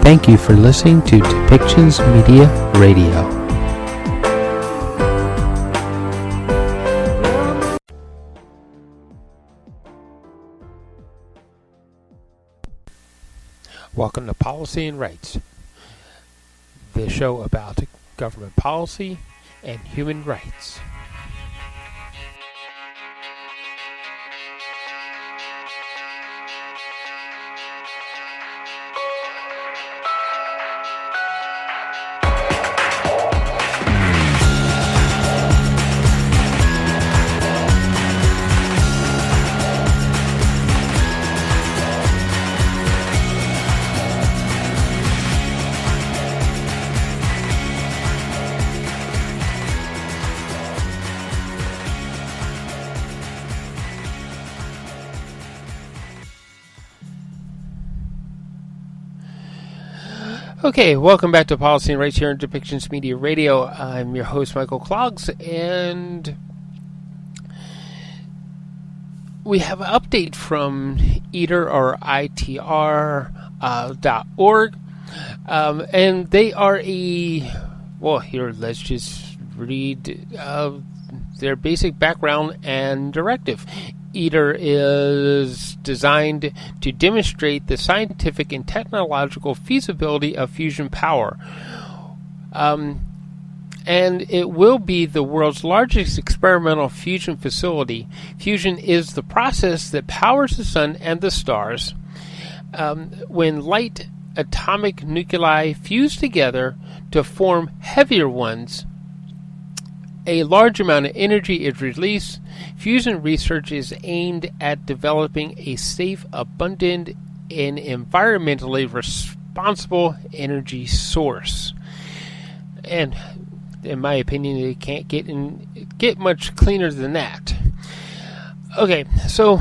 Thank you for listening to Depictions Media Radio. Welcome to Policy and Rights, the show about government policy and human rights. Okay, welcome back to Policy and Rights here on Depictions Media Radio. I'm your host, Michael Clogs, and we have an update from ITER, or ITR.org, and they are here, let's just read their basic background and directive. ITER is designed to demonstrate the scientific and technological feasibility of fusion power. And it will be the world's largest experimental fusion facility. Fusion is the process that powers the sun and the stars. When light atomic nuclei fuse together to form heavier ones, a large amount of energy is released. Fusion research is aimed at developing a safe, abundant, and environmentally responsible energy source. And in my opinion, it can't get much cleaner than that. Okay, so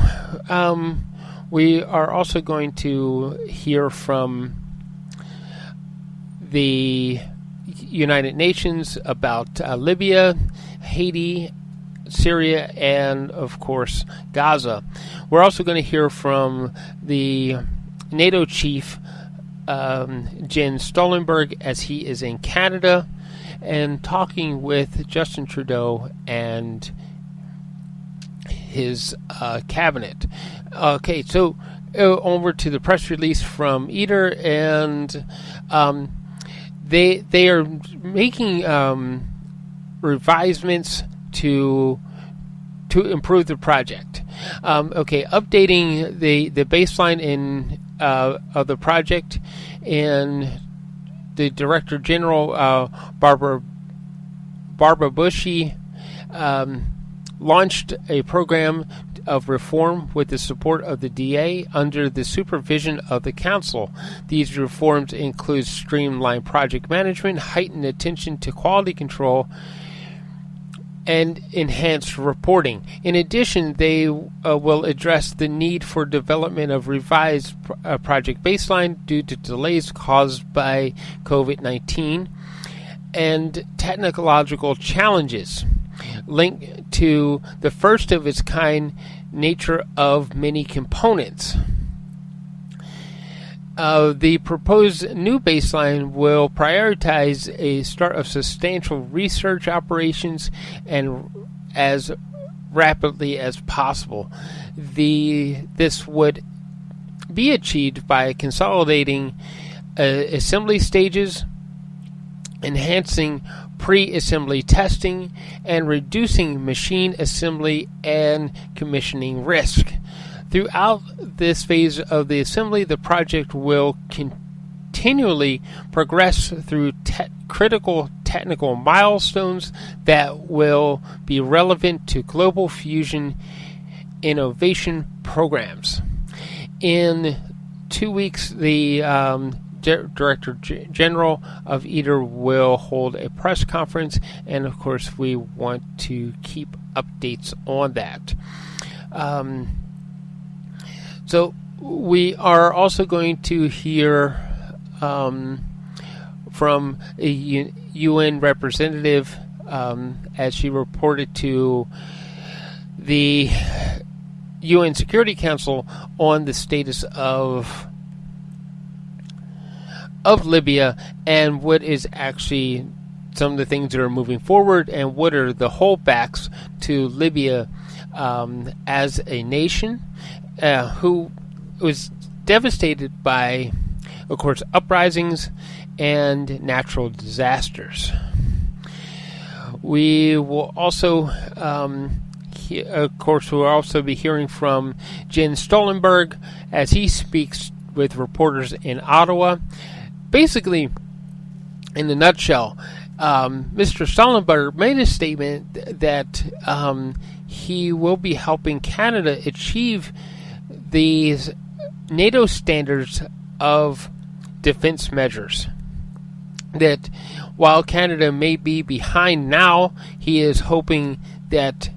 we are also going to hear from the United Nations about Libya, Haiti, Syria, and of course Gaza. We're also going to hear from the NATO chief, Jens Stoltenberg, as he is in Canada, and talking with Justin Trudeau and his cabinet. Okay, so over to the press release from ITER, and They are making revisements to improve the project. Updating the baseline of the project, and the Director General Barbara Bushy launched a program of reform with the support of the DA under the supervision of the Council. These reforms include streamlined project management, heightened attention to quality control, and enhanced reporting. In addition, they will address the need for development of revised project baseline due to delays caused by COVID-19 and technological challenges linked to the first of its kind nature of many components. The proposed new baseline will prioritize a start of substantial research operations and as rapidly as possible. This would be achieved by consolidating assembly stages, enhancing pre-assembly testing, and reducing machine assembly and commissioning risk. Throughout this phase of the assembly, the project will continually progress through critical technical milestones that will be relevant to global fusion innovation programs. In 2 weeks, the Director General of ITER will hold a press conference, and of course we want to keep updates on that. So we are also going to hear from a UN representative as she reported to the UN Security Council on the status of of Libya and what is actually some of the things that are moving forward and what are the holdbacks to Libya as a nation who was devastated by, of course, uprisings and natural disasters. We will also, of course, we'll also be hearing from Jens Stoltenberg as he speaks with reporters in Ottawa. Basically, in a nutshell, Mr. Stoltenberg made a statement that he will be helping Canada achieve these NATO standards of defense measures. That while Canada may be behind now, he is hoping that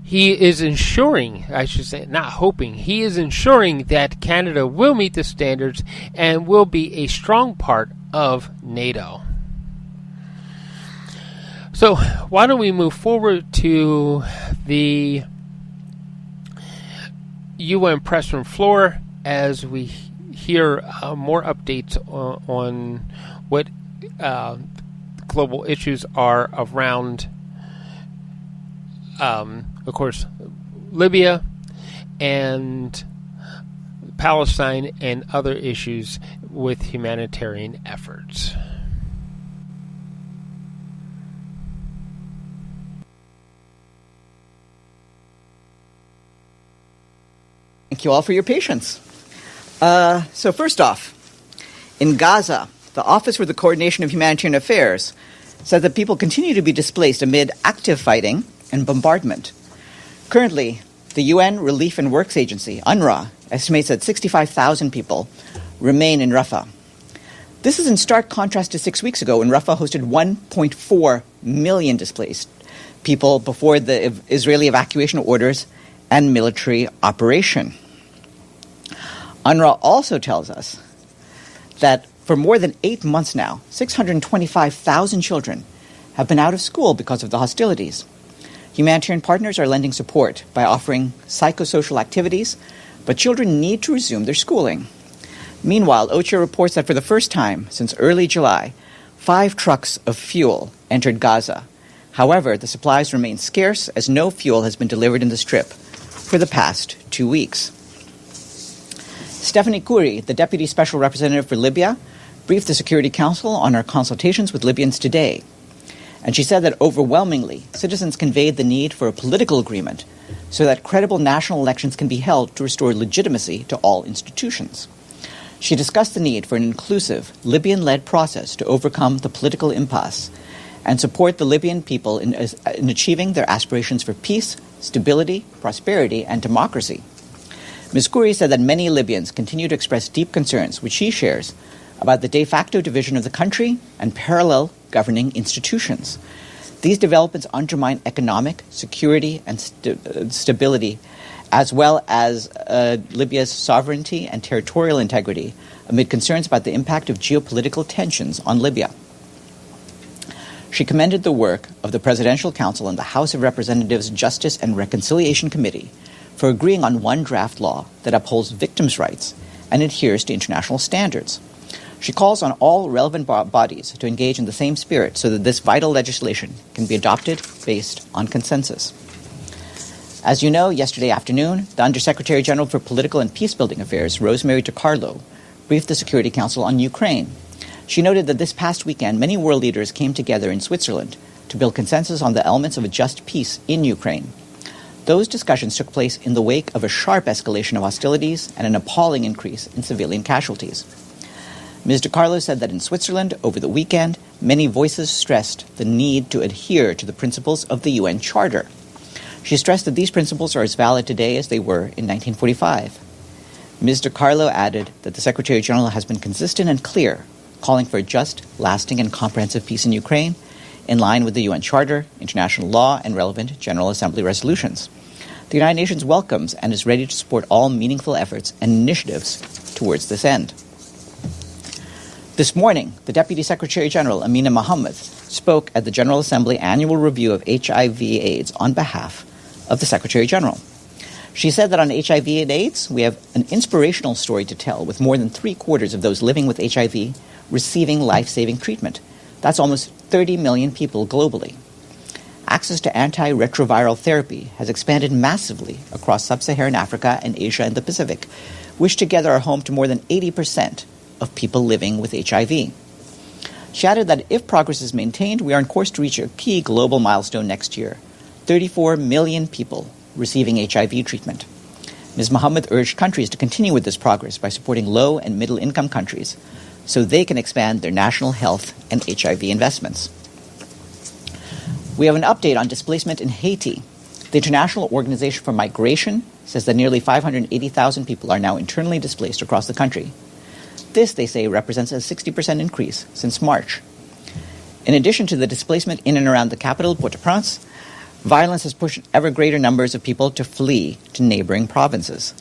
he is ensuring, I should say, not hoping, he is ensuring that Canada will meet the standards and will be a strong part of NATO. So why don't we move forward to the UN press room floor as we hear more updates on what global issues are around, of course, Libya and Palestine and other issues with humanitarian efforts. Thank you all for your patience. So first off, in Gaza, the Office for the Coordination of Humanitarian Affairs said that people continue to be displaced amid active fighting and bombardment. Currently, the UN Relief and Works Agency, UNRWA, estimates that 65,000 people remain in Rafah. This is in stark contrast to 6 weeks ago when Rafah hosted 1.4 million displaced people before the Israeli evacuation orders and military operation. UNRWA also tells us that for more than 8 months now, 625,000 children have been out of school because of the hostilities. Humanitarian partners are lending support by offering psychosocial activities, but children need to resume their schooling. Meanwhile, OCHA reports that for the first time since early July, 5 trucks of fuel entered Gaza. However, the supplies remain scarce as no fuel has been delivered in the Strip for the past 2 weeks. Stephanie Khoury, the Deputy Special Representative for Libya, briefed the Security Council on our consultations with Libyans today. And she said that overwhelmingly, citizens conveyed the need for a political agreement so that credible national elections can be held to restore legitimacy to all institutions. She discussed the need for an inclusive, Libyan-led process to overcome the political impasse and support the Libyan people in achieving their aspirations for peace, stability, prosperity, and democracy. Ms. Khoury said that many Libyans continue to express deep concerns, which she shares, about the de facto division of the country and parallel governing institutions. These developments undermine economic, security, and stability, as well as Libya's sovereignty and territorial integrity, amid concerns about the impact of geopolitical tensions on Libya. She commended the work of the Presidential Council and the House of Representatives Justice and Reconciliation Committee for agreeing on one draft law that upholds victims' rights and adheres to international standards. She calls on all relevant bodies to engage in the same spirit so that this vital legislation can be adopted based on consensus. As you know, yesterday afternoon, the Undersecretary General for Political and Peacebuilding Affairs, Rosemary DiCarlo, briefed the Security Council on Ukraine. She noted that this past weekend, many world leaders came together in Switzerland to build consensus on the elements of a just peace in Ukraine. Those discussions took place in the wake of a sharp escalation of hostilities and an appalling increase in civilian casualties. Ms. DiCarlo said that in Switzerland, over the weekend, many voices stressed the need to adhere to the principles of the UN Charter. She stressed that these principles are as valid today as they were in 1945. Ms. DiCarlo added that the Secretary General has been consistent and clear, calling for a just, lasting, and comprehensive peace in Ukraine, in line with the UN Charter, international law, and relevant General Assembly resolutions. The United Nations welcomes and is ready to support all meaningful efforts and initiatives towards this end. This morning, the Deputy Secretary General, Amina Mohammed, spoke at the General Assembly annual review of HIV/AIDS on behalf of the Secretary General. She said that on HIV and AIDS, we have an inspirational story to tell, with more than 3/4 of those living with HIV receiving life-saving treatment. That's almost 30 million people globally. Access to antiretroviral therapy has expanded massively across sub-Saharan Africa and Asia and the Pacific, which together are home to more than 80% of people living with HIV. She added that if progress is maintained, we are on course to reach a key global milestone next year: 34 million people receiving HIV treatment. Ms. Mohammed urged countries to continue with this progress by supporting low- and middle-income countries so they can expand their national health and HIV investments. We have an update on displacement in Haiti. The International Organization for Migration says that nearly 580,000 people are now internally displaced across the country. This, they say, represents a 60% increase since March. In addition to the displacement in and around the capital, Port-au-Prince, violence has pushed ever greater numbers of people to flee to neighboring provinces.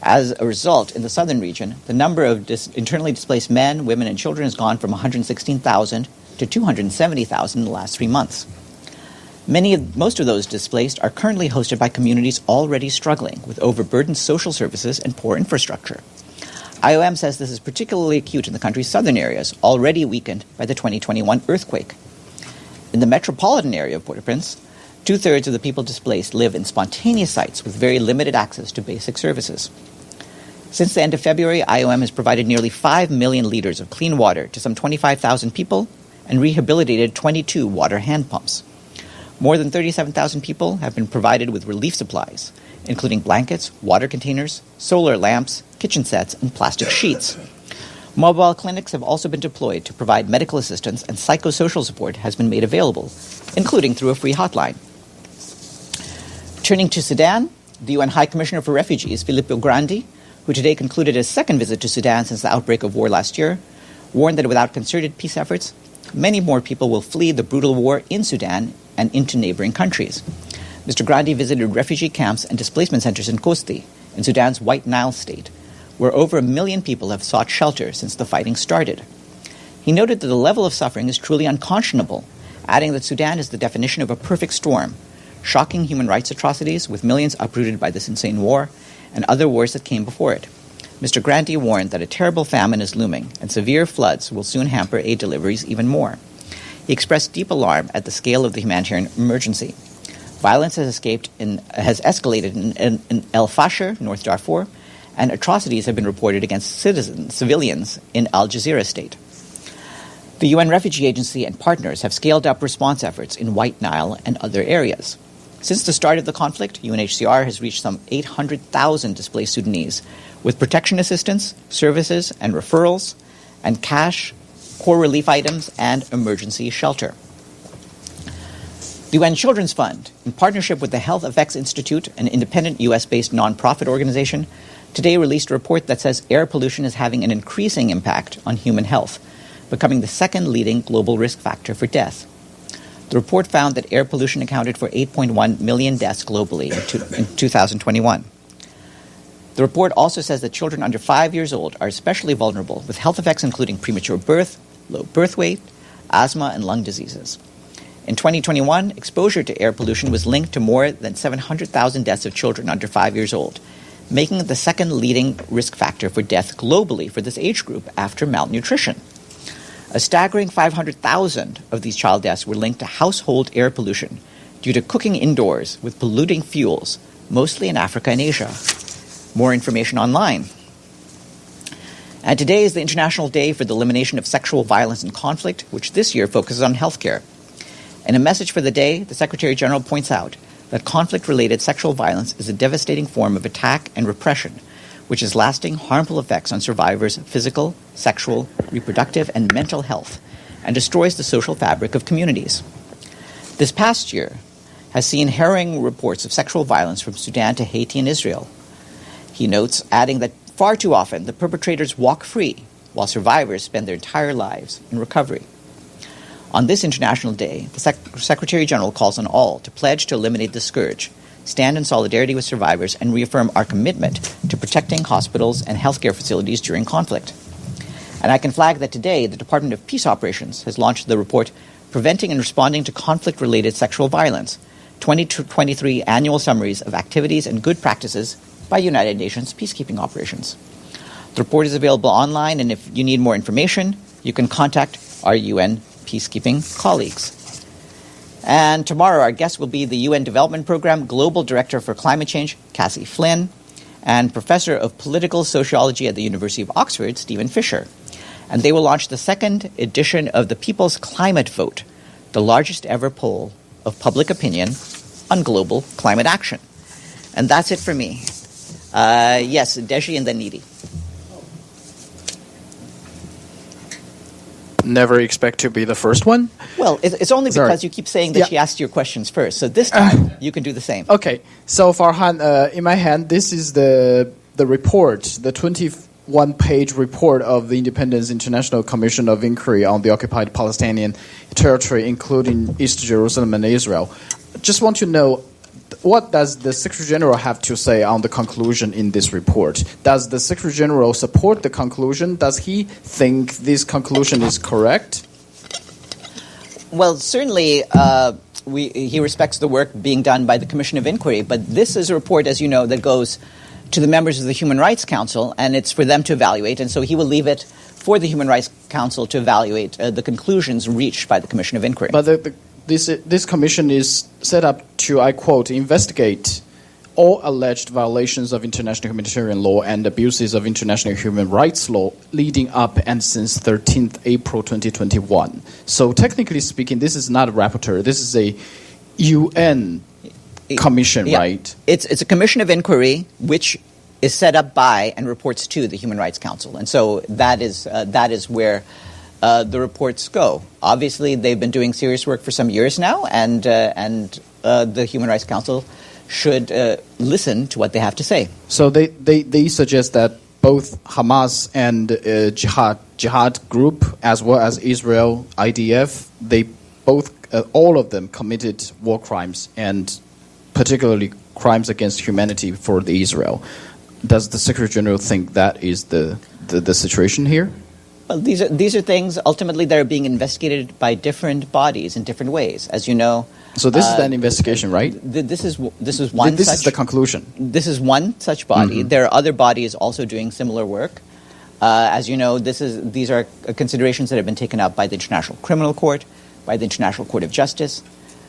As a result, in the southern region, the number of internally displaced men, women, and children has gone from 116,000 to 270,000 in the last 3 months. Most of those displaced are currently hosted by communities already struggling with overburdened social services and poor infrastructure. IOM says this is particularly acute in the country's southern areas, already weakened by the 2021 earthquake. In the metropolitan area of Port-au-Prince, 2/3 of the people displaced live in spontaneous sites with very limited access to basic services. Since the end of February, IOM has provided nearly 5 million liters of clean water to some 25,000 people and rehabilitated 22 water hand pumps. More than 37,000 people have been provided with relief supplies, including blankets, water containers, solar lamps, kitchen sets, and plastic sheets. Mobile clinics have also been deployed to provide medical assistance, and psychosocial support has been made available, including through a free hotline. Turning to Sudan, the UN High Commissioner for Refugees, Filippo Grandi, who today concluded his second visit to Sudan since the outbreak of war last year, warned that without concerted peace efforts, many more people will flee the brutal war in Sudan and into neighboring countries. Mr. Grandi visited refugee camps and displacement centers in Kosti, in Sudan's White Nile state, where over 1 million people have sought shelter since the fighting started. He noted that the level of suffering is truly unconscionable, adding that Sudan is the definition of a perfect storm: shocking human rights atrocities with millions uprooted by this insane war and other wars that came before it. Mr. Grandi warned that a terrible famine is looming and severe floods will soon hamper aid deliveries even more. He expressed deep alarm at the scale of the humanitarian emergency. Violence has escalated in El Fasher, North Darfur, and atrocities have been reported against civilians in Al Jazeera state. The UN Refugee Agency and partners have scaled up response efforts in White Nile and other areas. Since the start of the conflict, UNHCR has reached some 800,000 displaced Sudanese with protection assistance, services and referrals, and cash, core relief items, and emergency shelter. The UN Children's Fund, in partnership with the Health Effects Institute, an independent U.S.-based nonprofit organization, today released a report that says air pollution is having an increasing impact on human health, becoming the second leading global risk factor for death. The report found that air pollution accounted for 8.1 million deaths globally in 2021. The report also says that children under 5 years old are especially vulnerable, with health effects including premature birth, low birth weight, asthma, and lung diseases. In 2021, exposure to air pollution was linked to more than 700,000 deaths of children under 5 years old, making it the second leading risk factor for death globally for this age group after malnutrition. A staggering 500,000 of these child deaths were linked to household air pollution due to cooking indoors with polluting fuels, mostly in Africa and Asia. More information online. And today is the International Day for the Elimination of Sexual Violence and Conflict, which this year focuses on healthcare. In a message for the day, the Secretary General points out that conflict-related sexual violence is a devastating form of attack and repression, which has lasting, harmful effects on survivors' physical, sexual, reproductive, and mental health, and destroys the social fabric of communities. This past year has seen harrowing reports of sexual violence from Sudan to Haiti and Israel. He notes, adding that far too often the perpetrators walk free, while survivors spend their entire lives in recovery. On this International Day, the Secretary General calls on all to pledge to eliminate the scourge, stand in solidarity with survivors, and reaffirm our commitment to protecting hospitals and healthcare facilities during conflict. And I can flag that today, the Department of Peace Operations has launched the report Preventing and Responding to Conflict-Related Sexual Violence, 2023 Annual Summaries of Activities and Good Practices by United Nations Peacekeeping Operations. The report is available online, and if you need more information, you can contact our UN peacekeeping colleagues. And tomorrow, our guest will be the UN Development Program Global Director for Climate Change, Cassie Flynn, and Professor of Political Sociology at the University of Oxford, Stephen Fisher. And they will launch the second edition of the People's Climate Vote, the largest ever poll of public opinion on global climate action. And that's it for me. Yes, Deji and then Needy. Never expect to be the first one. Well, it's only because you keep saying that she asked your questions first. So this time, you can do the same. Okay. So, Farhan, in my hand, this is the report, the 21-page report of the Independence International Commission of Inquiry on the Occupied Palestinian Territory, including East Jerusalem and Israel. Just want to know, what does the Secretary General have to say on the conclusion in this report? Does the Secretary General support the conclusion? Does he think this conclusion is correct? Well, certainly he respects the work being done by the Commission of Inquiry, but this is a report, as you know, that goes to the members of the Human Rights Council, and it's for them to evaluate, and so he will leave it for the Human Rights Council to evaluate the conclusions reached by the Commission of Inquiry. But this commission is set up to, I quote, investigate all alleged violations of international humanitarian law and abuses of international human rights law leading up and since 13th April 2021. So technically speaking, this is not a rapporteur. This is a UN commission, right? It's a commission of inquiry which is set up by and reports to the Human Rights Council. And so that is where the reports go. Obviously, they've been doing serious work for some years now, and the Human Rights Council should listen to what they have to say. So they suggest that both Hamas and Jihad group, as well as Israel, IDF, they both, all of them committed war crimes, and particularly crimes against humanity for the Israel. Does the Secretary General think that is the situation here? Well, these are things ultimately that are being investigated by different bodies in different ways, as you know. So this is an investigation, right? This is one. This is the conclusion. This is one such body. There are other bodies also doing similar work. As you know, these are considerations that have been taken up by the International Criminal Court, by the International Court of Justice.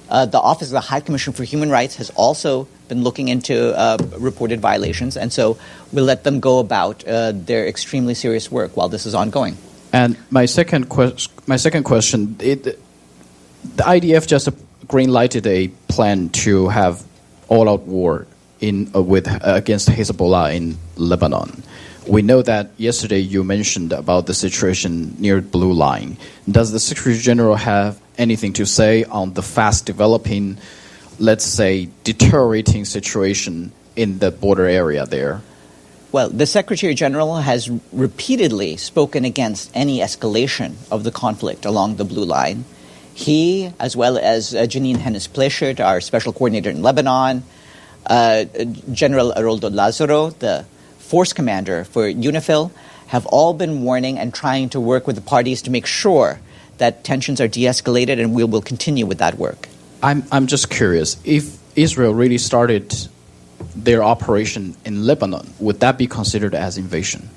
The Office of the High Commissioner for Human Rights has also been looking into reported violations, and so we'll let them go about their extremely serious work while this is ongoing. And my second question, the IDF just green-lighted a plan to have all-out war against Hezbollah in Lebanon. We know that yesterday you mentioned about the situation near Blue Line. Does the Secretary General have anything to say on the fast-developing, let's say, deteriorating situation in the border area there? Well, the Secretary General has repeatedly spoken against any escalation of the conflict along the Blue Line. He, as well as Janine Hennis-Pleshert, our special coordinator in Lebanon, General Aroldo Lazaro, the force commander for UNIFIL, have all been warning and trying to work with the parties to make sure that tensions are de-escalated, and we will continue with that work. I'm just curious, if Israel really started their operation in Lebanon, would that be considered as invasion?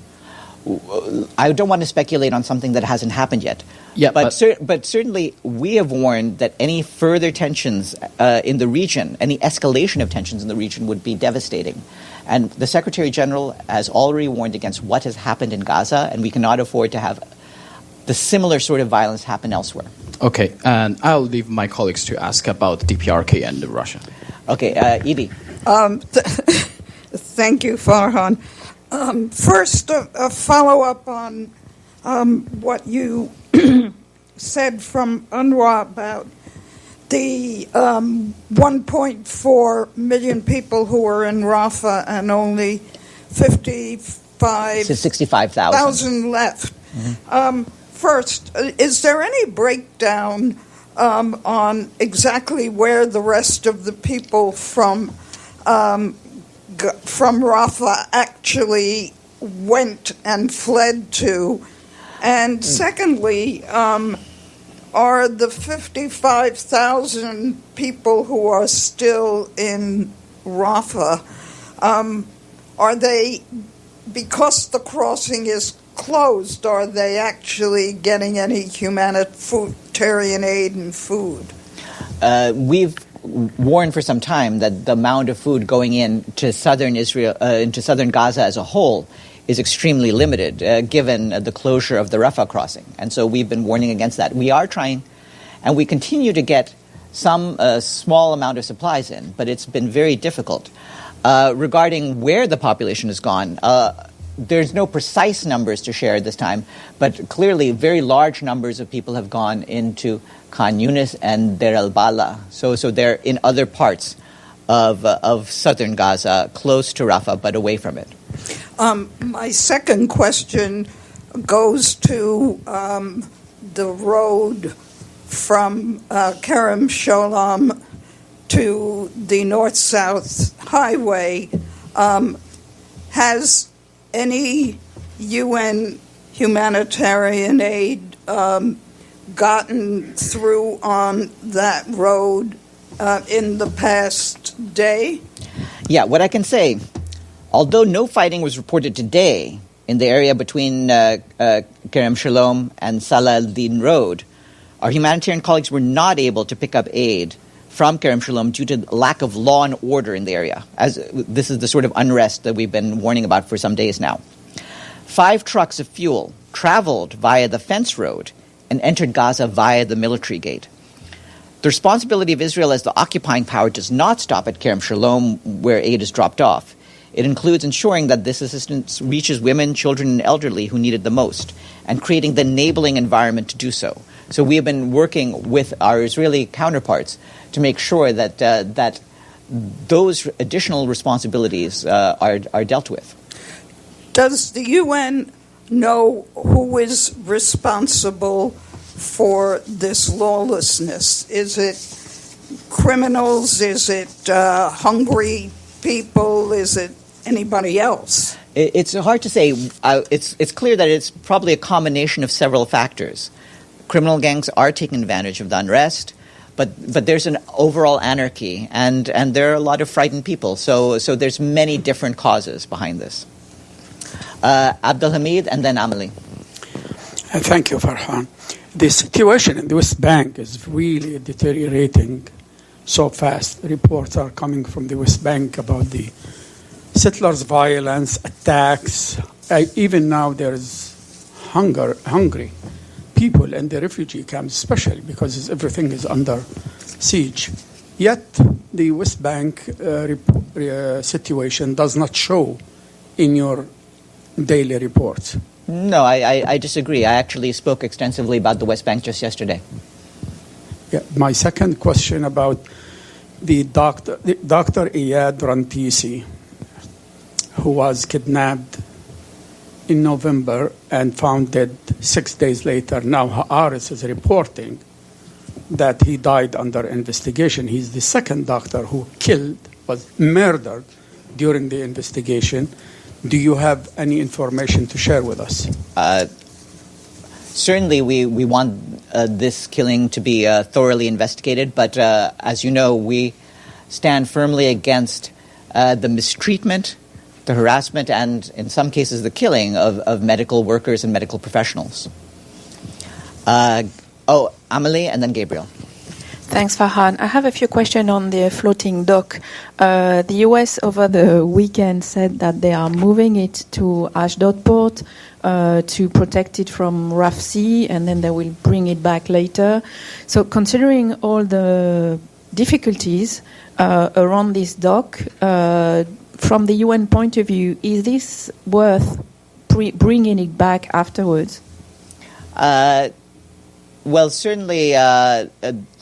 I don't want to speculate on something that hasn't happened yet. Yeah, but certainly we have warned that any further tensions in the region, any escalation of tensions in the region would be devastating. And the Secretary General has already warned against what has happened in Gaza, and we cannot afford to have the similar sort of violence happen elsewhere. Okay, and I'll leave my colleagues to ask about DPRK and Russia. Okay, Edie. Thank you, Farhan. First, a follow-up on what you said from UNRWA about the 1.4 million people who are in Rafah and only 65,000 left. Mm-hmm. First, is there any breakdown on exactly where the rest of the people from Rafah actually went and fled to? And secondly, are the 55,000 people who are still in Rafah, are they, because the crossing is closed, are they actually getting any humanitarian aid and food? We've warned for some time that the amount of food going into southern Israel, into southern Gaza as a whole, is extremely limited, given the closure of the Rafah crossing. And so we've been warning against that. We are trying, and we continue to get some small amount of supplies in, but it's been very difficult. Regarding where the population has gone, there's no precise numbers to share this time, but clearly very large numbers of people have gone into Khan Yunis and Deir al-Bala. So they're in other parts of southern Gaza, close to Rafah, but away from it. My second question goes to the road from Kerem Shalom to the north-south highway. Has any UN humanitarian aid gotten through on that road in the past day? Yeah, what I can say, although no fighting was reported today in the area between Kerem Shalom and Salah al-Din Road, our humanitarian colleagues were not able to pick up aid from Kerem Shalom due to lack of law and order in the area, as this is the sort of unrest that we've been warning about for some days now. 5 trucks of fuel traveled via the fence road and entered Gaza via the military gate. The responsibility of Israel as the occupying power does not stop at Kerem Shalom, where aid is dropped off. It includes ensuring that this assistance reaches women, children, and elderly who need it the most, and creating the enabling environment to do so. So we have been working with our Israeli counterparts to make sure that that those additional responsibilities are dealt with. Does the UN know who is responsible for this lawlessness? Is it criminals? Is it hungry people? Is it anybody else? It's hard to say. It's clear that it's probably a combination of several factors. Criminal gangs are taking advantage of the unrest, but there's an overall anarchy, and there are a lot of frightened people. So there's many different causes behind this. Abdelhamid and then Amelie. Thank you, Farhan. The situation in the West Bank is really deteriorating so fast. Reports are coming from the West Bank about the settlers' violence, attacks. Even now there is hungry people in the refugee camps, especially because everything is under siege. Yet the West Bank situation does not show in your daily reports. No, I disagree. I actually spoke extensively about the West Bank just yesterday. Yeah, my second question about the Dr. Iyad Rantisi, who was kidnapped in November and found dead 6 days later. Now Haaretz is reporting that he died under investigation. He's the second doctor who was murdered during the investigation. Do you have any information to share with us? Certainly we want this killing to be thoroughly investigated, but as you know, we stand firmly against the mistreatment, the harassment, and in some cases the killing of medical workers and medical professionals. Amelie and then Gabriel. Thanks, Farhan. I have a few questions on the floating dock. The U.S. over the weekend said that they are moving it to Ashdod port to protect it from rough sea, and then they will bring it back later. So considering all the difficulties around this dock, from the UN point of view, is this worth bringing it back afterwards? Well, certainly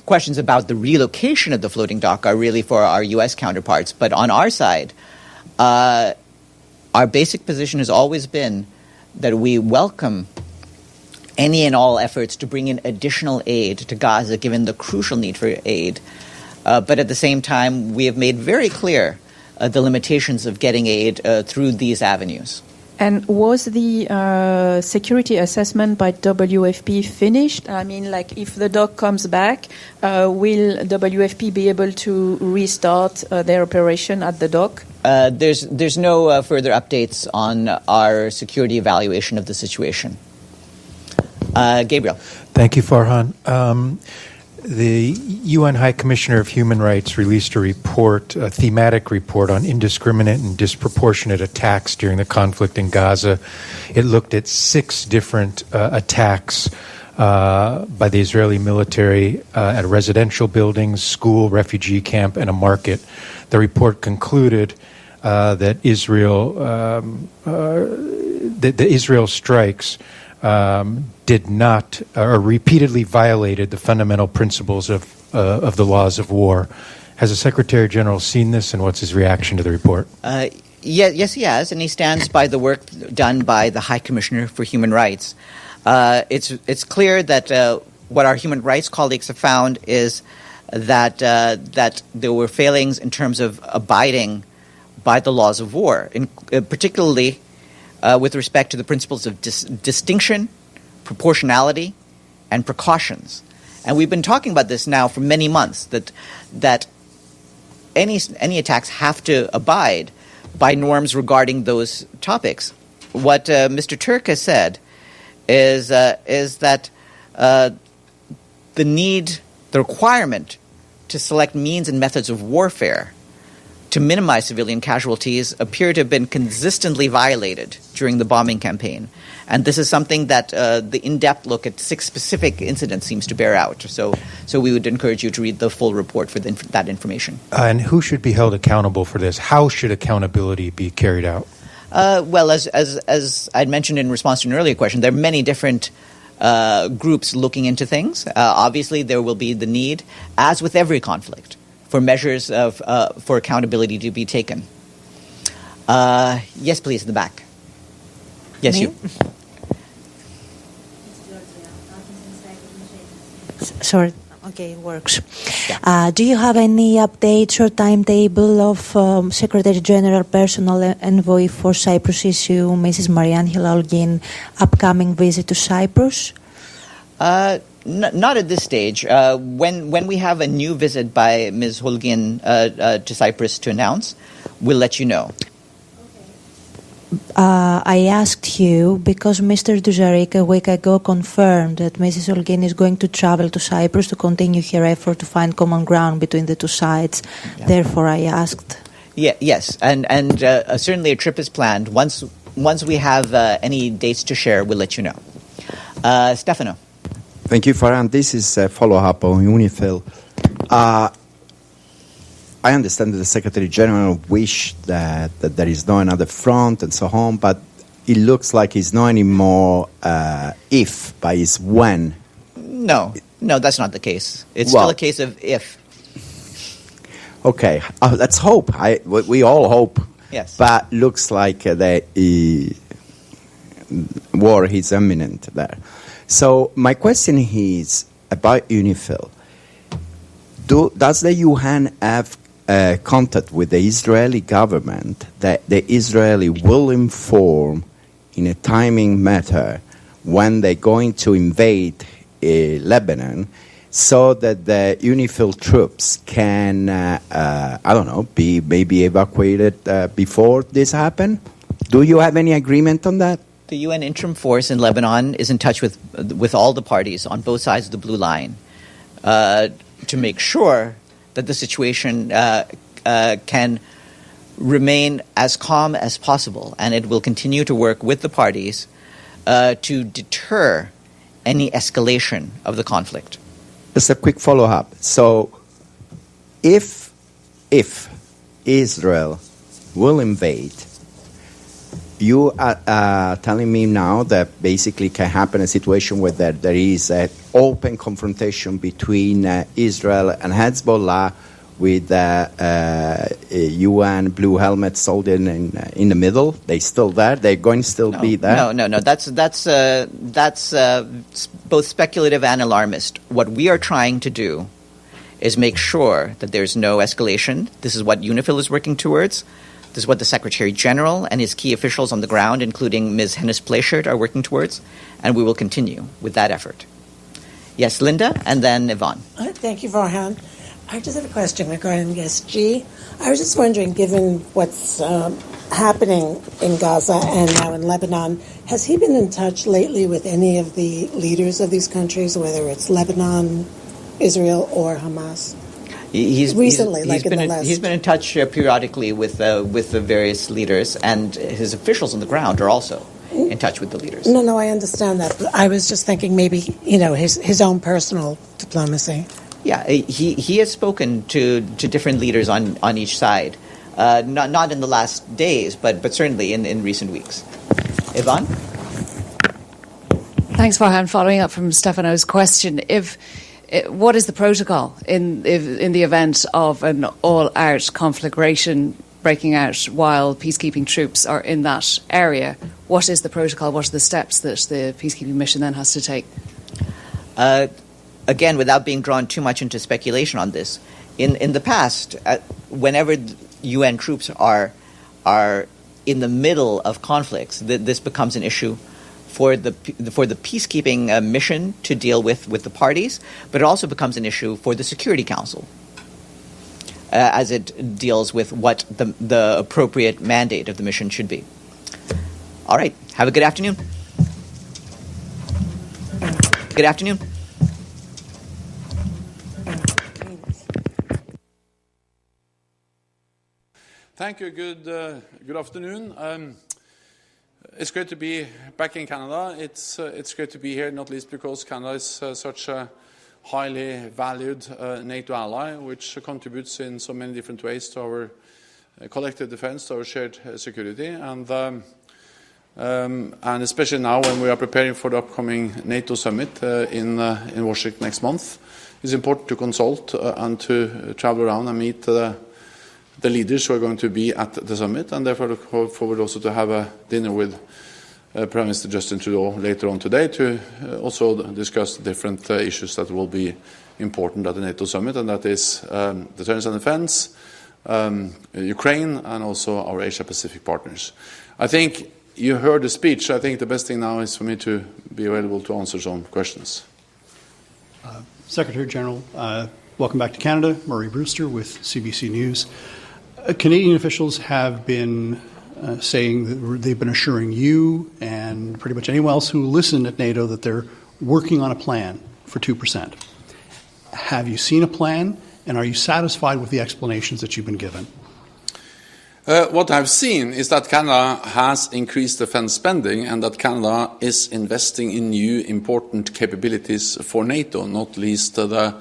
questions about the relocation of the floating dock are really for our U.S. counterparts. But on our side, our basic position has always been that we welcome any and all efforts to bring in additional aid to Gaza, given the crucial need for aid. But at the same time, we have made very clear the limitations of getting aid through these avenues. And was the security assessment by WFP finished? I mean, like, if the dock comes back, will WFP be able to restart their operation at the dock? There's no further updates on our security evaluation of the situation. Gabriel. Thank you, Farhan. The UN High Commissioner of Human Rights released a report, a thematic report on indiscriminate and disproportionate attacks during the conflict in Gaza. It looked at 6 different attacks by the Israeli military at residential buildings, school, refugee camp, and a market. The report concluded that the Israel strikes did not or repeatedly violated the fundamental principles of the laws of war. Has the Secretary General seen this, and what's his reaction to the report? Yes, he has, and he stands by the work done by the High Commissioner for Human Rights. It's clear that what our human rights colleagues have found is that there were failings in terms of abiding by the laws of war, particularly with respect to the principles of distinction, proportionality, and precautions. And we've been talking about this now for many months, that any attacks have to abide by norms regarding those topics. What Mr. Turk has said is that the requirement to select means and methods of warfare to minimize civilian casualties appear to have been consistently violated during the bombing campaign. And this is something that the in-depth look at 6 specific incidents seems to bear out. So we would encourage you to read the full report for that information. And who should be held accountable for this? How should accountability be carried out? Well, as I'd mentioned in response to an earlier question, there are many different groups looking into things. Obviously, there will be the need, as with every conflict, for measures for accountability to be taken. Yes, please, in the back. Yes, you. Sorry. Okay, it works. Do you have any updates or timetable of Secretary General Personal Envoy for Cyprus issue, Mrs. Mariangela Holguin, upcoming visit to Cyprus? Not at this stage. When we have a new visit by Ms. Holguin to Cyprus to announce, we'll let you know. I asked you because Mr. Duzarik a week ago confirmed that Mrs. Holguin is going to travel to Cyprus to continue her effort to find common ground between the two sides. Yeah. Therefore, I asked. Yes, and certainly a trip is planned. Once we have any dates to share, we'll let you know. Stefano. Thank you, Farhan. This is a follow-up on UNIFIL. I understand that the Secretary General wished that there is no another front and so on, but it looks like it's not anymore if, but it's when. No, that's not the case. It's still a case of if. Okay, let's hope. We all hope. Yes. But looks like the war is imminent there. So my question is about UNIFIL. Does the UN have contact with the Israeli government that the Israeli will inform in a timing matter when they're going to invade Lebanon so that the UNIFIL troops can, be maybe evacuated before this happen? Do you have any agreement on that? The UN interim force in Lebanon is in touch with all the parties on both sides of the blue line to make sure that the situation can remain as calm as possible, and it will continue to work with the parties to deter any escalation of the conflict. Just a quick follow-up. So, if Israel will invade, you are telling me now that basically can happen a situation where there is an open confrontation between Israel and Hezbollah with UN blue helmet soldiers in the middle. They're still there. They're going to still be there. No. That's both speculative and alarmist. What we are trying to do is make sure that there's no escalation. This is what UNIFIL is working towards. This is what the Secretary General and his key officials on the ground, including Ms. Hennis Plasschaert, are working towards, and we will continue with that effort. Yes, Linda, and then Yvonne. Thank you, Farhan. I just have a question regarding SG. I was just wondering, given what's happening in Gaza and now in Lebanon, has he been in touch lately with any of the leaders of these countries, whether it's Lebanon, Israel, or Hamas? He's Recently, he's been in touch periodically with the various leaders, and his officials on the ground are also in touch with the leaders. No, I understand that. But I was just thinking maybe, his own personal diplomacy. Yeah, he has spoken to different leaders on each side, not in the last days, but certainly in recent weeks. Yvonne? Thanks, Farhan. Following up from Stefano's question, what is the protocol in the event of an all-out conflagration breaking out while peacekeeping troops are in that area? What is the protocol? What are the steps that the peacekeeping mission then has to take? Again, without being drawn too much into speculation on this, in the past, whenever UN troops are in the middle of conflicts, this becomes an issue for the peacekeeping mission to deal with the parties, but it also becomes an issue for the Security Council as it deals with what the appropriate mandate of the mission should be. All right. Have a good afternoon. Good afternoon. Thank you. Good afternoon. It's great to be back in Canada. It's great to be here, not least because Canada is such a highly valued NATO ally, which contributes in so many different ways to our collective defense, to our shared security, and especially now when we are preparing for the upcoming NATO summit in Washington next month, it's important to consult and to travel around and meet the leaders who are going to be at the summit, and therefore look forward also to have a dinner with Prime Minister Justin Trudeau later on today to also discuss different issues that will be important at the NATO summit, and that is deterrence and defense, Ukraine, and also our Asia-Pacific partners. I think you heard the speech. I think the best thing now is for me to be available to answer some questions. Secretary General, welcome back to Canada. Murray Brewster with CBC News. Canadian officials have been saying that they've been assuring you and pretty much anyone else who listened at NATO that they're working on a plan for 2%. Have you seen a plan, and are you satisfied with the explanations that you've been given? What I've seen is that Canada has increased defense spending and that Canada is investing in new important capabilities for NATO, not least the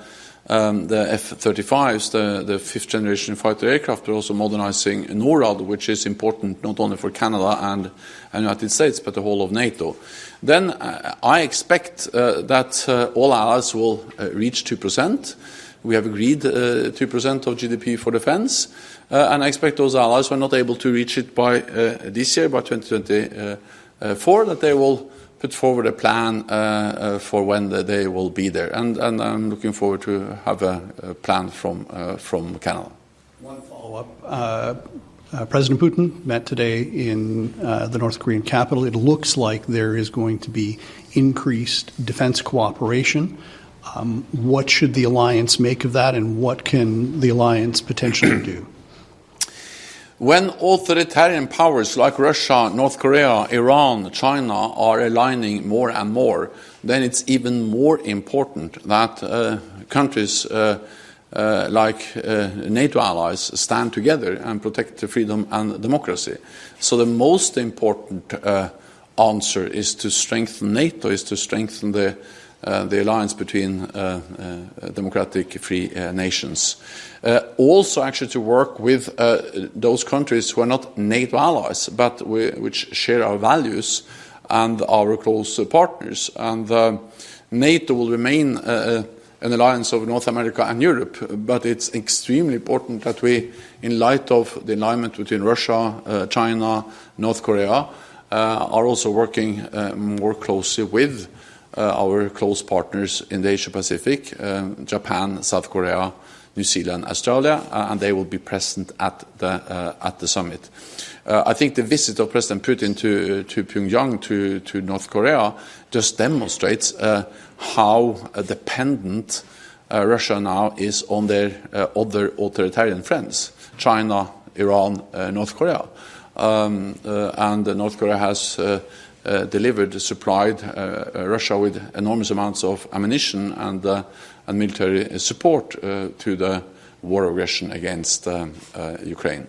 F-35s, the fifth-generation fighter aircraft, but also modernizing NORAD, which is important not only for Canada and the United States, but the whole of NATO. Then I expect that all allies will reach 2%. We have agreed 2% of GDP for defense, and I expect those allies who are not able to reach it by this year, by 2024, that they will put forward a plan for when they will be there. And I'm looking forward to have a plan from Canada. One follow-up. President Putin met today in the North Korean capital. It looks like there is going to be increased defense cooperation. What should the alliance make of that, and what can the alliance potentially do? When authoritarian powers like Russia, North Korea, Iran, China are aligning more and more, then it's even more important that countries like NATO allies stand together and protect the freedom and democracy. So the most important answer is to strengthen NATO, is to strengthen the alliance between democratic free nations. Also actually to work with those countries who are not NATO allies, but which share our values and are close partners. And NATO will remain an alliance of North America and Europe, but it's extremely important that we, in light of the alignment between Russia, China, North Korea, are also working more closely with our close partners in the Asia-Pacific, Japan, South Korea, New Zealand, Australia, and they will be present at the summit. I think the visit of President Putin to Pyongyang, to North Korea, just demonstrates how dependent Russia now is on their other authoritarian friends, China, Iran, North Korea. And North Korea has supplied Russia with enormous amounts of ammunition and military support to the war aggression against Ukraine.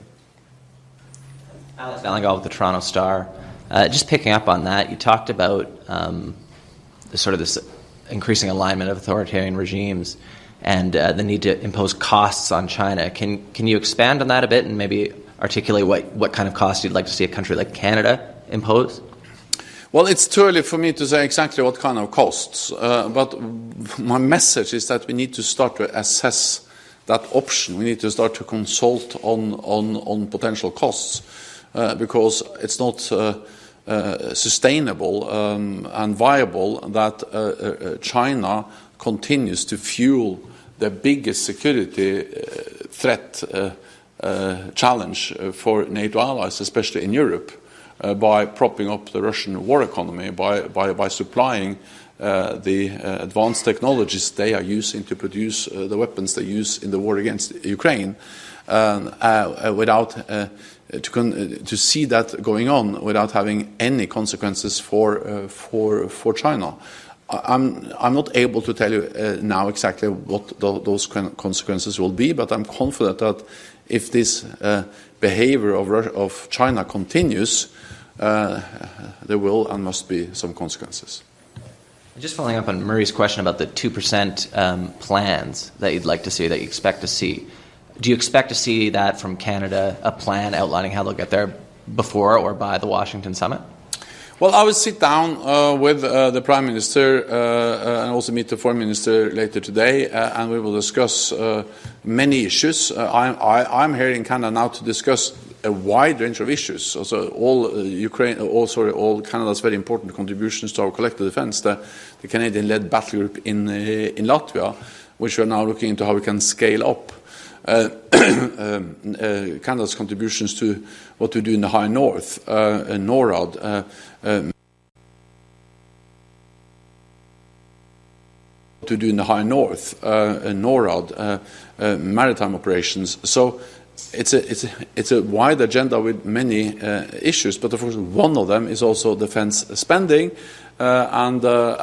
Alex Valangal with the Toronto Star. Just picking up on that, you talked about this increasing alignment of authoritarian regimes and the need to impose costs on China. Can you expand on that a bit and maybe articulate what kind of cost you'd like to see a country like Canada impose? Well, it's too early for me to say exactly what kind of costs, but my message is that we need to start to assess that option. We need to start to consult on potential costs because it's not sustainable and viable that China continues to fuel the biggest security threat challenge for NATO allies, especially in Europe, by propping up the Russian war economy, by supplying the advanced technologies they are using to produce the weapons they use in the war against Ukraine, to see that going on without having any consequences for China. I'm not able to tell you now exactly what those consequences will be, but I'm confident that if this behavior of China continues, there will and must be some consequences. Just following up on Murray's question about the 2% plans that you'd like to see, that you expect to see. Do you expect to see that from Canada, a plan outlining how they'll get there before or by the Washington summit? Well, I will sit down with the Prime Minister and also meet the Foreign Minister later today, and we will discuss many issues. I'm here in Canada now to discuss a wide range of issues. Also, all Canada's very important contributions to our collective defence. The Canadian-led battle group in Latvia, which we are now looking into how we can scale up. Canada's contributions to what we do in the High North, NORAD, maritime operations. So it's a wide agenda with many issues, but of course one of them is also defence spending, and then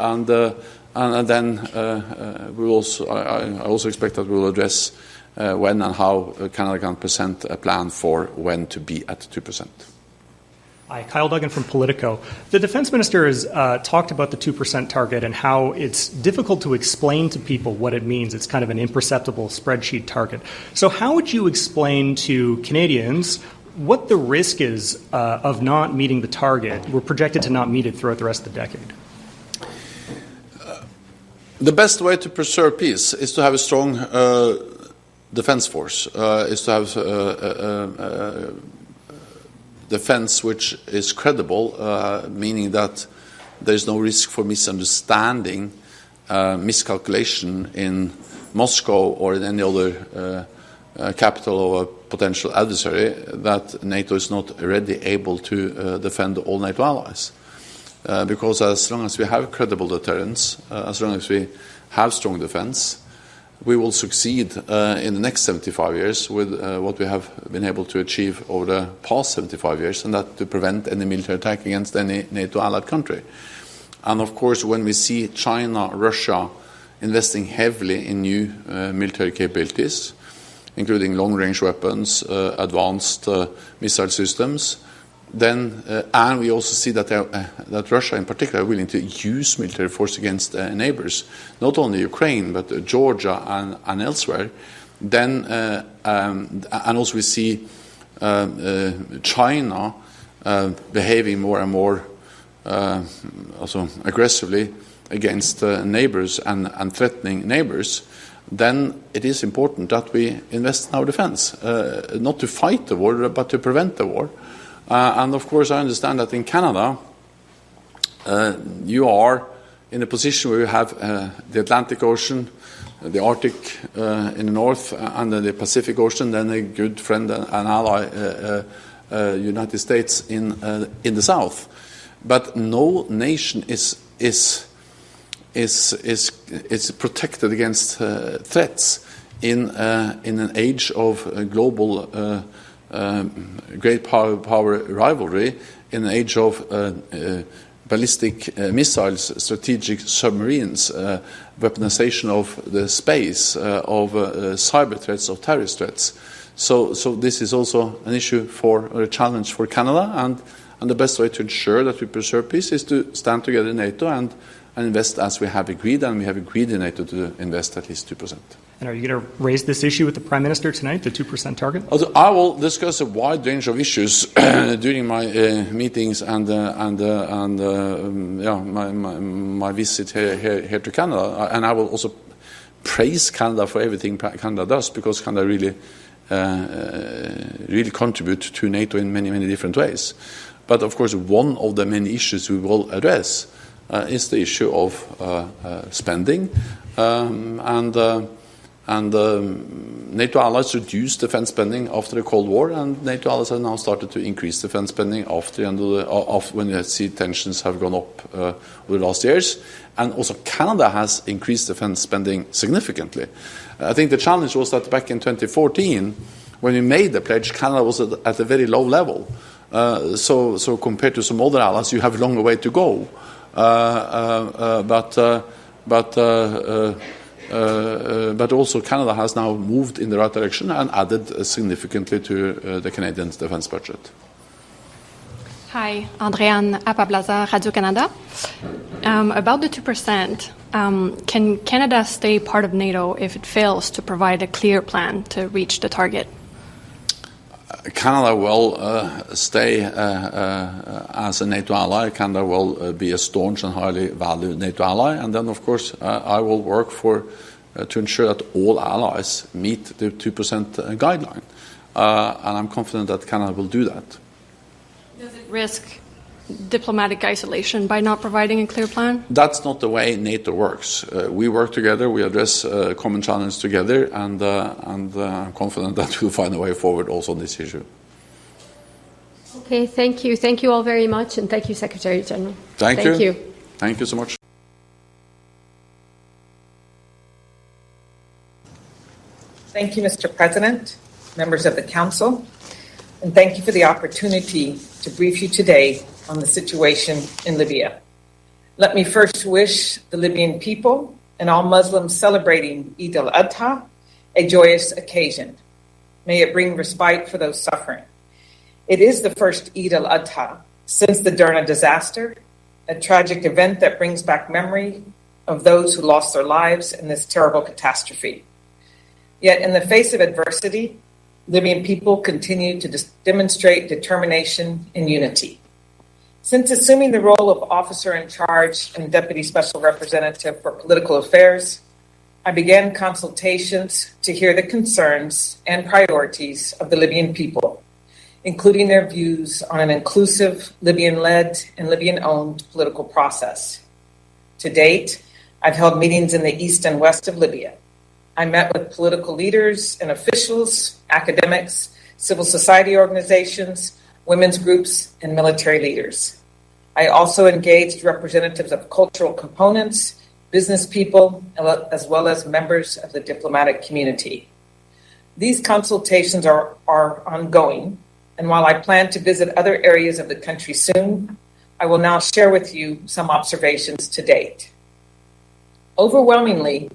I also expect that we will address when and how Canada can present a plan for when to be at 2%. Hi, Kyle Duggan from Politico. The defense minister has talked about the 2% target and how it's difficult to explain to people what it means. It's kind of an imperceptible spreadsheet target. So how would you explain to Canadians what the risk is of not meeting the target? We're projected to not meet it throughout the rest of the decade. The best way to preserve peace is to have a strong defense force, is to have defense which is credible, meaning that there is no risk for misunderstanding, miscalculation in Moscow or in any other capital of a potential adversary, that NATO is not ready, able to defend all NATO allies. Because as long as we have credible deterrence, as long as we have strong defense, we will succeed in the next 75 years with what we have been able to achieve over the past 75 years, and that to prevent any military attack against any NATO allied country. And of course, when we see China, Russia investing heavily in new military capabilities, including long-range weapons, advanced missile systems, then and we also see that Russia in particular are willing to use military force against neighbors, not only Ukraine but Georgia and elsewhere. Then and also we see China behaving more and more also aggressively against neighbors and threatening neighbors. Then it is important that we invest in our defense, not to fight the war but to prevent the war. And of course, I understand that in Canada, you are in a position where you have the Atlantic Ocean, the Arctic in the north, and then the Pacific Ocean, then a good friend and ally, United States in the south. But no nation is is protected against threats in an age of global great power rivalry, in an age of ballistic missiles, strategic submarines, weaponization of the space, of cyber threats, of terrorist threats. So this is also an issue or a challenge for Canada, and the best way to ensure that we preserve peace is to stand together in NATO and invest as we have agreed, and we have agreed in NATO to invest at least 2%. And are you going to raise this issue with the Prime Minister tonight, the 2% target? I will discuss a wide range of issues during my meetings and my visit here to Canada. And I will also praise Canada for everything Canada does, because Canada really contribute to NATO in many, many different ways. But of course, one of the many issues we will address is the issue of spending and NATO allies reduced defense spending after the Cold War, and NATO allies have now started to increase defense spending after when you see tensions have gone up over the last years. And also Canada has increased defense spending significantly. I think the challenge was that back in 2014, when we made the pledge, Canada was at a very low level. So compared to some other allies, you have a longer way to go. But also Canada has now moved in the right direction and added significantly to the Canadian defense budget. Hi, Andréane Apablaza, Radio-Canada. About the 2%, can Canada stay part of NATO if it fails to provide a clear plan to reach the target? Canada will stay as a NATO ally. Canada will be a staunch and highly valued NATO ally. And then, of course, I will work to ensure that all allies meet the 2% guideline. And I'm confident that Canada will do that. Does it risk diplomatic isolation by not providing a clear plan? That's not the way NATO works. We work together, we address common challenges together, and I'm confident that we'll find a way forward also on this issue. Okay, thank you. Thank you all very much, and thank you, Secretary General. Thank you. Thank you so much. Thank you, Mr. President, members of the Council, and thank you for the opportunity to brief you today on the situation in Libya. Let me first wish the Libyan people and all Muslims celebrating Eid al-Adha a joyous occasion. May it bring respite for those suffering. It is the first Eid al-Adha since the Derna disaster, a tragic event that brings back memory of those who lost their lives in this terrible catastrophe. Yet in the face of adversity, Libyan people continue to demonstrate determination and unity. Since assuming the role of officer in charge and deputy special representative for political affairs, I began consultations to hear the concerns and priorities of the Libyan people, including their views on an inclusive Libyan-led and Libyan-owned political process. To date, I've held meetings in the east and west of Libya. I met with political leaders and officials, academics, civil society organizations, women's groups, and military leaders. I also engaged representatives of cultural components, business people, as well as members of the diplomatic community. These consultations are ongoing, and while I plan to visit other areas of the country soon, I will now share with you some observations to date. Overwhelmingly,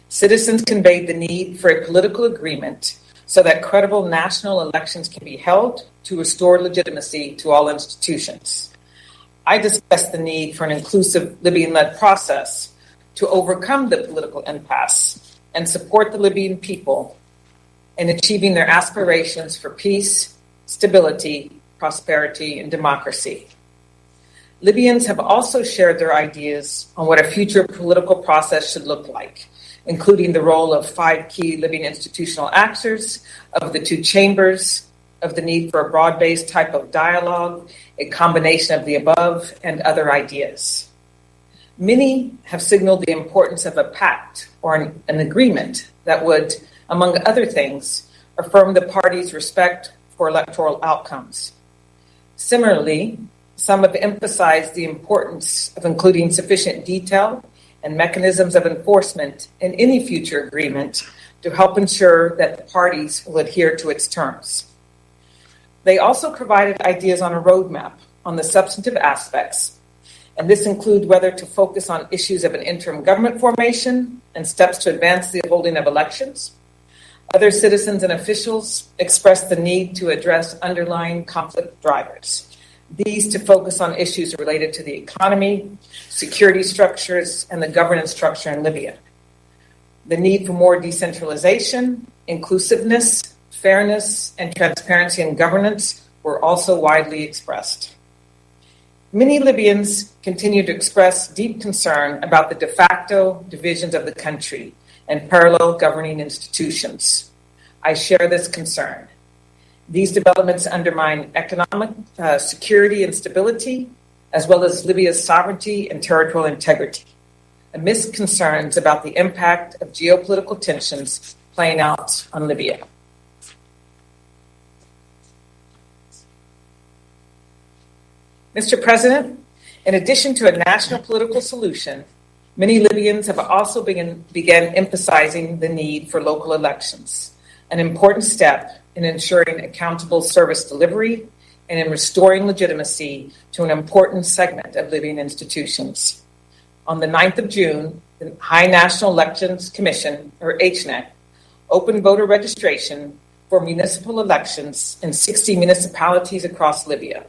citizens conveyed the need for a political agreement so that credible national elections can be held to restore legitimacy to all institutions. I discussed the need for an inclusive Libyan-led process to overcome the political impasse and support the Libyan people in achieving their aspirations for peace, stability, prosperity, and democracy. Libyans have also shared their ideas on what a future political process should look like, including the role of 5 key Libyan institutional actors, of the 2 chambers, of the need for a broad-based type of dialogue, a combination of the above, and other ideas. Many have signaled the importance of a pact or an agreement that would, among other things, affirm the parties' respect for electoral outcomes. Similarly, some have emphasized the importance of including sufficient detail and mechanisms of enforcement in any future agreement to help ensure that the parties will adhere to its terms. They also provided ideas on a roadmap on the substantive aspects, and this includes whether to focus on issues of an interim government formation and steps to advance the holding of elections. Other citizens and officials expressed the need to address underlying conflict drivers. These to focus on issues related to the economy, security structures, and the governance structure in Libya. The need for more decentralization, inclusiveness, fairness, and transparency in governance were also widely expressed. Many Libyans continue to express deep concern about the de facto divisions of the country and parallel governing institutions. I share this concern. These developments undermine economic security and stability, as well as Libya's sovereignty and territorial integrity, amidst concerns about the impact of geopolitical tensions playing out on Libya. Mr. President, in addition to a national political solution, many Libyans have also began emphasizing the need for local elections, an important step in ensuring accountable service delivery and in restoring legitimacy to an important segment of Libyan institutions. On the 9th of June, the High National Elections Commission, or HNEC, opened voter registration for municipal elections in 60 municipalities across Libya.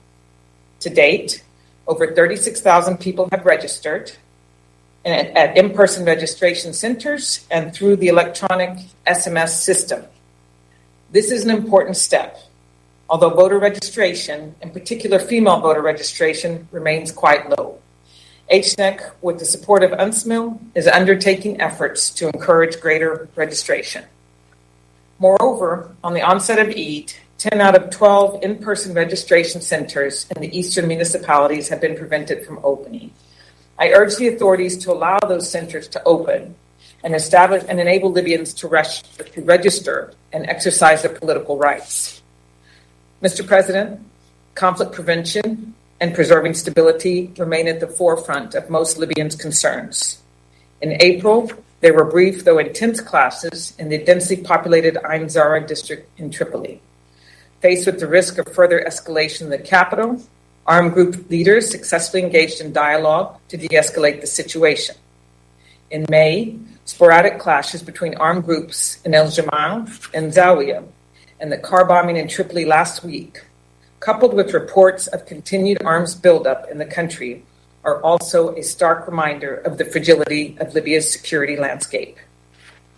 To date, over 36,000 people have registered at in-person registration centers and through the electronic SMS system. This is an important step, although voter registration, in particular female voter registration, remains quite low. HNEC, with the support of UNSMIL, is undertaking efforts to encourage greater registration. Moreover, on the onset of Eid, 10 out of 12 in-person registration centers in the eastern municipalities have been prevented from opening. I urge the authorities to allow those centers to open and establish and enable Libyans to register and exercise their political rights. Mr. President, conflict prevention and preserving stability remain at the forefront of most Libyans' concerns. In April, there were brief, though intense, clashes in the densely populated Ain Zara district in Tripoli. Faced with the risk of further escalation in the capital, armed group leaders successfully engaged in dialogue to de-escalate the situation. In May, sporadic clashes between armed groups in El Jamal and Zawiya and the car bombing in Tripoli last week, coupled with reports of continued arms buildup in the country, are also a stark reminder of the fragility of Libya's security landscape.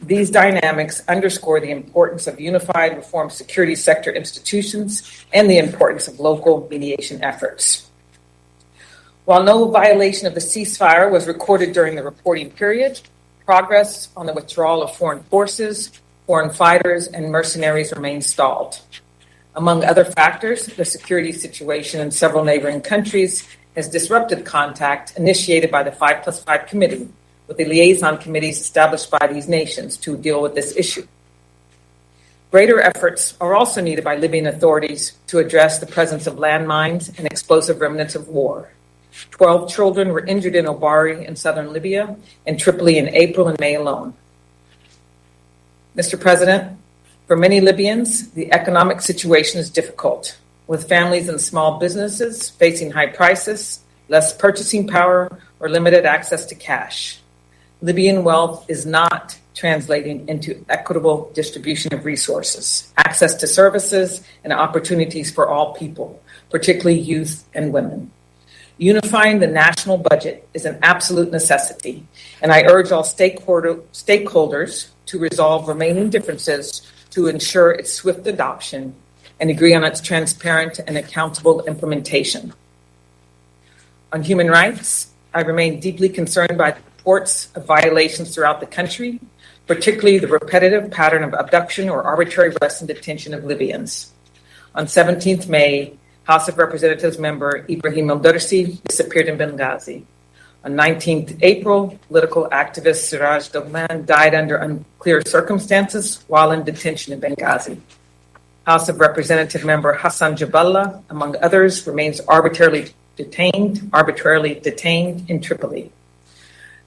These dynamics underscore the importance of unified reform security sector institutions and the importance of local mediation efforts. While no violation of the ceasefire was recorded during the reporting period, progress on the withdrawal of foreign forces, foreign fighters, and mercenaries remains stalled. Among other factors, the security situation in several neighboring countries has disrupted contact initiated by the 5+5 committee, with the liaison committees established by these nations to deal with this issue. Greater efforts are also needed by Libyan authorities to address the presence of landmines and explosive remnants of war. 12 children were injured in Obari in southern Libya and Tripoli in April and May alone. Mr. President, for many Libyans, the economic situation is difficult, with families and small businesses facing high prices, less purchasing power, or limited access to cash. Libyan wealth is not translating into equitable distribution of resources, access to services, and opportunities for all people, particularly youth and women. Unifying the national budget is an absolute necessity, and I urge all stakeholders to resolve remaining differences to ensure its swift adoption and agree on its transparent and accountable implementation. On human rights, I remain deeply concerned by the reports of violations throughout the country, particularly the repetitive pattern of abduction or arbitrary arrest and detention of Libyans. On 17th May, House of Representatives member Ibrahim El-Dursi disappeared in Benghazi. On 19th April, political activist Siraj Doghman died under unclear circumstances while in detention in Benghazi. House of Representative member Hassan Jaballa, among others, remains arbitrarily detained in Tripoli.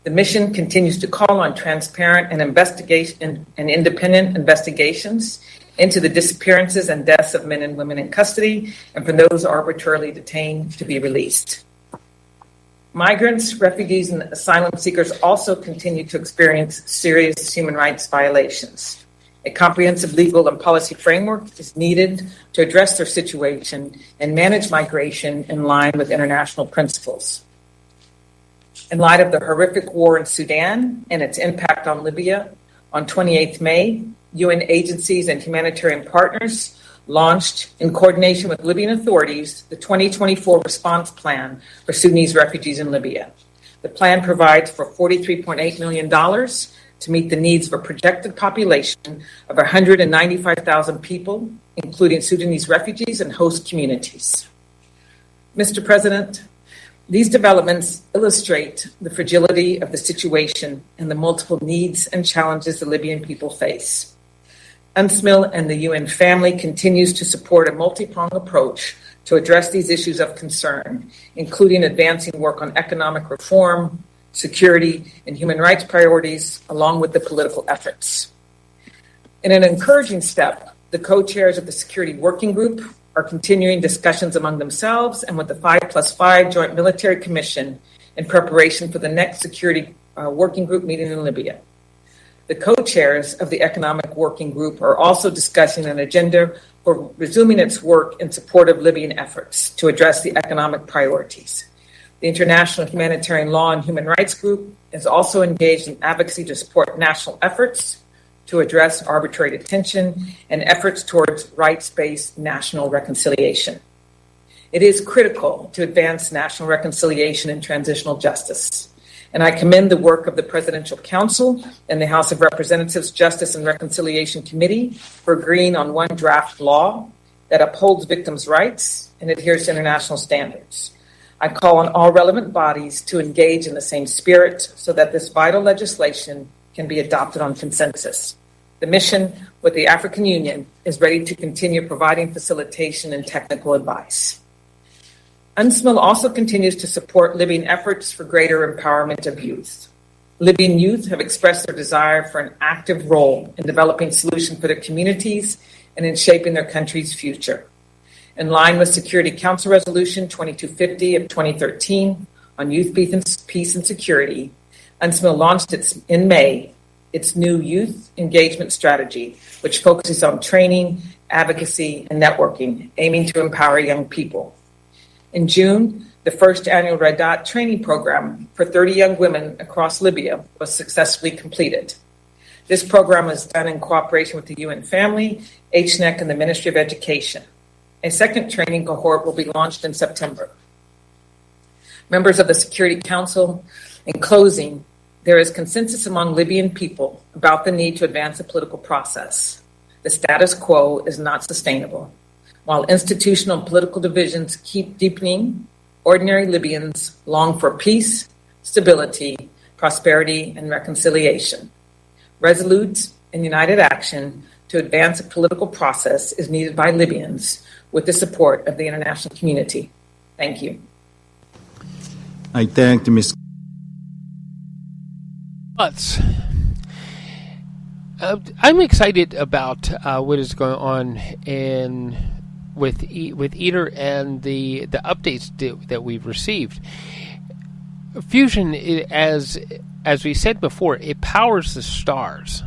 The mission continues to call on transparent and independent investigations into the disappearances and deaths of men and women in custody, and for those arbitrarily detained to be released. Migrants, refugees, and asylum seekers also continue to experience serious human rights violations. A comprehensive legal and policy framework is needed to address their situation and manage migration in line with international principles. In light of the horrific war in Sudan and its impact on Libya, on 28th May, UN agencies and humanitarian partners launched, in coordination with Libyan authorities, the 2024 response plan for Sudanese refugees in Libya. The plan provides for $43.8 million to meet the needs of a projected population of 195,000 people, including Sudanese refugees and host communities. Mr. President, these developments illustrate the fragility of the situation and the multiple needs and challenges the Libyan people face. UNSMIL and the UN family continues to support a multi-pronged approach to address these issues of concern, including advancing work on economic reform, security, and human rights priorities, along with the political efforts. In an encouraging step, the co-chairs of the Security Working Group are continuing discussions among themselves and with the 5+5 Joint Military Commission in preparation for the next Security Working Group meeting in Libya. The co-chairs of the Economic Working Group are also discussing an agenda for resuming its work in support of Libyan efforts to address the economic priorities. The International Humanitarian Law and Human Rights Group is also engaged in advocacy to support national efforts to address arbitrary detention and efforts towards rights-based national reconciliation. It is critical to advance national reconciliation and transitional justice. And I commend the work of the Presidential Council and the House of Representatives Justice and Reconciliation Committee for agreeing on one draft law that upholds victims' rights and adheres to international standards. I call on all relevant bodies to engage in the same spirit so that this vital legislation can be adopted on consensus. The mission with the African Union is ready to continue providing facilitation and technical advice. UNSMIL also continues to support Libyan efforts for greater empowerment of youth. Libyan youth have expressed their desire for an active role in developing solutions for their communities and in shaping their country's future. In line with Security Council Resolution 2250 of 2013 on youth peace and security, UNSMIL launched in May its new youth engagement strategy, which focuses on training, advocacy, and networking, aiming to empower young people. In June, the first annual Red Dot training program for 30 young women across Libya was successfully completed. This program was done in cooperation with the UN family, HNEC, and the Ministry of Education. A second training cohort will be launched in September. Members of the Security Council, in closing, there is consensus among Libyan people about the need to advance the political process. The status quo is not sustainable. While institutional and political divisions keep deepening, ordinary Libyans long for peace, stability, prosperity, and reconciliation. Resolute and united action to advance a political process is needed by Libyans with the support of the international community. Thank you. I thank Ms. I'm excited about what is going on with ITER and the updates that we've received. Fusion, as we said before, it powers the stars,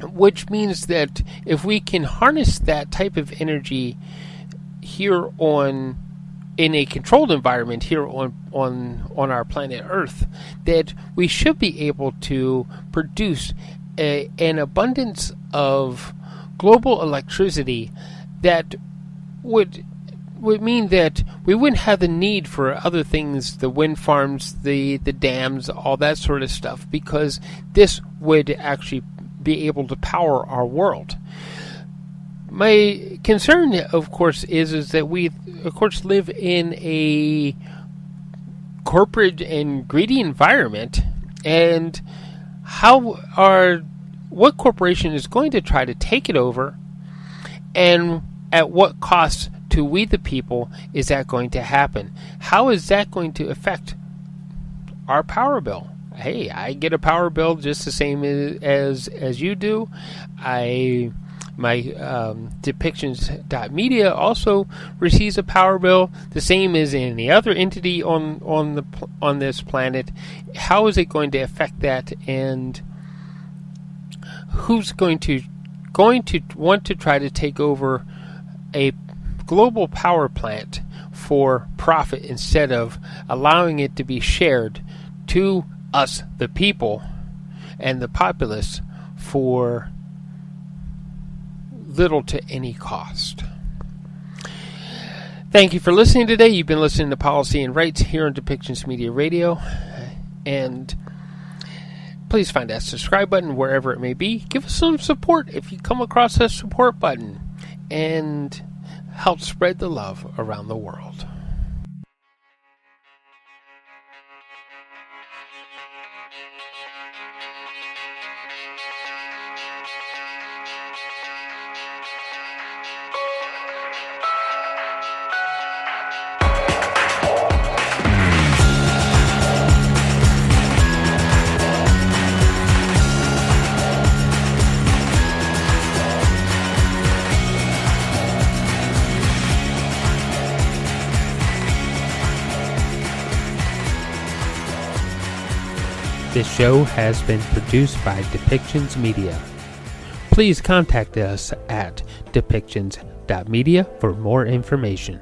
which means that if we can harness that type of energy here in a controlled environment here on our planet Earth, that we should be able to produce an abundance of global electricity that would mean that we wouldn't have the need for other things, the wind farms, the dams, all that sort of stuff, because this would actually be able to power our world. My concern, of course, is that we, of course, live in a corporate and greedy environment, and what corporation is going to try to take it over, and at what cost to we the people is that going to happen? How is that going to affect our power bill? hey, I get a power bill just the same as you do. My depictions.media also receives a power bill, the same as any other entity on this planet. How is it going to affect that, and who's going to want to try to take over a global power plant for profit instead of allowing it to be shared to us, the people, and the populace for little to any cost? Thank you for listening today. You've been listening to Policy and Rights here on Depictions Media Radio. And please find that subscribe button wherever it may be. Give us some support if you come across that support button, and help spread the love around the world. This show has been produced by Depictions Media. Please contact us at depictions.media for more information.